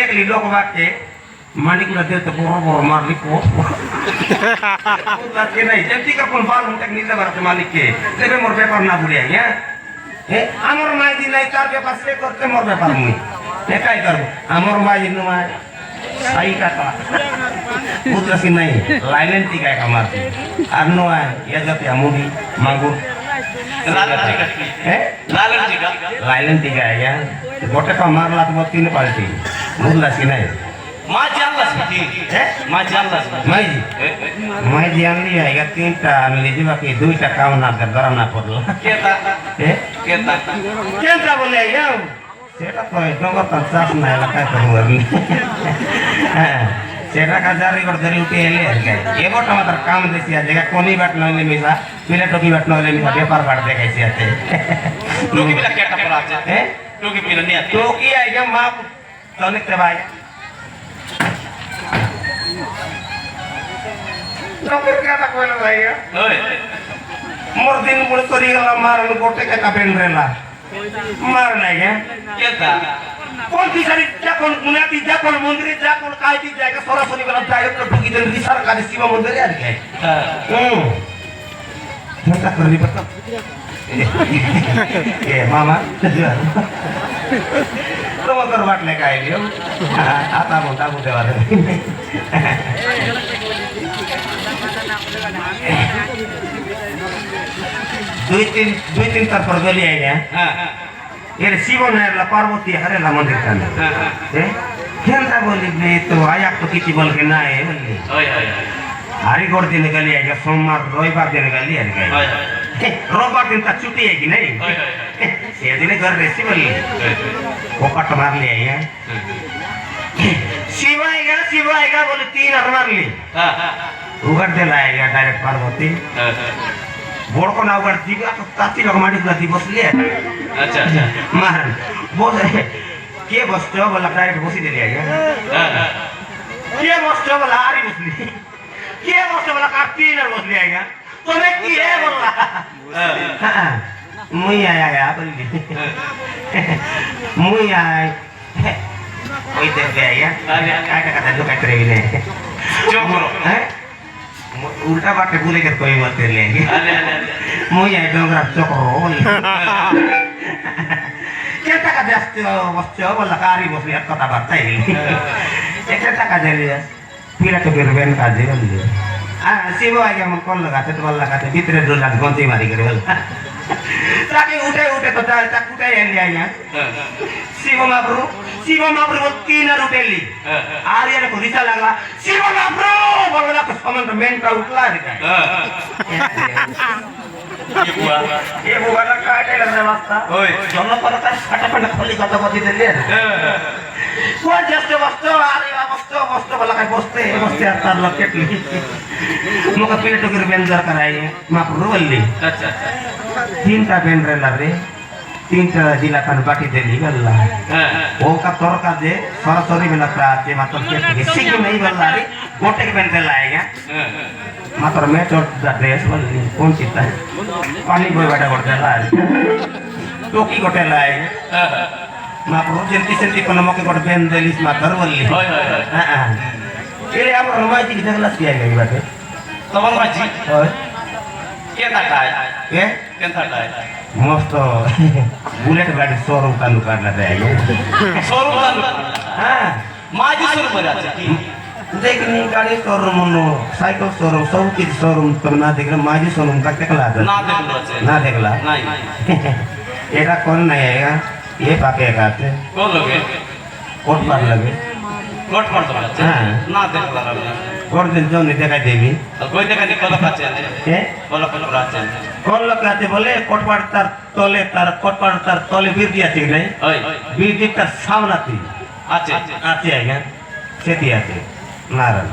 দেখলি লোকবাকে মানিকগুলো দিতে বড় বড় মালিক বুঝতে নাই যেমনি কোন বালু টেক নিতে পারছে মালিককে দেবে মোর ব্যাপার না বুড়িয়া হ্যাঁ আমার মাই দিন নাই তার ব্যাপার সে করতে মোর ব্যাপার মুই একাই করবো আমার মাই দিন সাই কাটা বুঝতে নাই লাইলেন টিকায় কামারছি আর নয় ইয়া যাতে মুড়ি মাগুর লাইলেন টিকায় গোটে পা মারলা তো তিন পাল্টি বুঝলাছি নাই মাঝি আনলি আইগা তিনটা আনলি যে বাকি দুইটা কাম না ধরা না পড়লো কেনটা বলে সেটা তো ডঙ্গর চাষ না এলাকায় তো হ্যাঁ সেটা কাজারি করে ধরে উঠে এলে এবার আমাদের কাম দেখি আছে কোনি বাট নইলে মিশা মিলে টকি বাট নইলে মিশা ব্যাপার বাট দেখাইছি আছে টকি আইগা মা তনিকতে ভাই मोर दिन मुड़ करी गला मार गोटे के का बेन रेला मार नहीं है केता कोन दिसारी जा कोन गुनाती जा कोन मंदिर जा कोन कायती जाके सरासरी वाला डायरेक्ट ढुकी देन दी सरकारी शिव मंदिर आ गए क्या कर रही बता ए मामा तो मोटर बाट लेके आई लियो आता बोलता बोलते वाले दुई तीन तार गली आई ये शिव नायरला पार्वती हरेला मंदिर का खेलता बोली तो आया तो किसी बोल के ना है बोली हरिगढ़ दिन गली आई सोमवार रविवार दिन गली आई रविवार दिन तक छुट्टी है कि नहीं ये दिन घर रेसी बोली पोपट मार लिया है शिव आएगा बोले 3 हर मार ली उगड़ दे लाएगा डायरेक्ट पार्वती बोर्ड को ना उगड़ दीगा तो ताती लोग मारी बुला दी बस ले अच्छा मार बोल के बसतो बोला डायरेक्ट बसी दे लिया के बसतो बोला आरी बसली के बसतो बोला काटी ना बस लिया तो मैं की है बोला मुई आया बोली मुई आया कोई देख गया काय का दुकान करे ने जो करो हैं उल्टा बाटे बोले के कोई मत लेंगे मुई आई डोंगरा चोकरो केटा का बसतो बोला कारी बसली कथा बात है एकटा का दे पीला तो बेरबेन का दे बोली शिव आगे हम कौन लगाते तो लगाते भीतर दो लाख गंती मारी करे बोला ताकि उठे तो तक उठे ले आया शिव महाप्रभु बोल 3 रुपए ली आर्यन को रिसा लगा शिव महाप्रभु बोला तो समन मेन का उठला दिखा ये बुआ का काटे लगने वास्ता ओए दोनों पर का फटाफट खोली कत बदी दे ले वो जस्ट वस्तु आरे वस्तु बोला का बसते आतार लकेट ली मका पीले तो गिर बेंजर कराई महाप्रभु बोली अच्छा 3टा बेन रेला रे 3टा जिला खान बाटी देली गल्ला ओ का तोरका दे सरसरी में लगता है मतलब के किसी को नहीं गल्ला रे गोटे के बेन रेला आएगा मात्र मैं चोट दा ड्रेस बोली कौन चिता है पानी बोय बाटा गोटे ला टोकी गोटे लाए मा प्रो जल्दी कोन मके गोटे बेन देलिस मातर बोली हां ये हम रमाजी की जगह लसी आएगा बाटे तमन माजी ओए के ताकाय ये केंथा ताय मस्त बुलेट गाड़ी शोरूम चालू करना चाहिए शोरूम चालू हां माजी शुरू कर जाते देखनी गाड़ी शोरूम नो साइकिल शोरूम सब चीज शोरूम तो ना देख रहा माजी शोरूम का देखला ना देखला नहीं एरा कौन नहीं आएगा ये पाके गाते कौन लगे कोट पर लगे कोट पर तो हां ना देखला कोट दिन जो नहीं देखा देवी कोई देखा नहीं कोला काचे है कोला काचे कौन लगाते बोले कोट पर तोले बीर दिया ठीक नहीं बीर दी तर सामना थी आचे आएगा खेती आते नारायण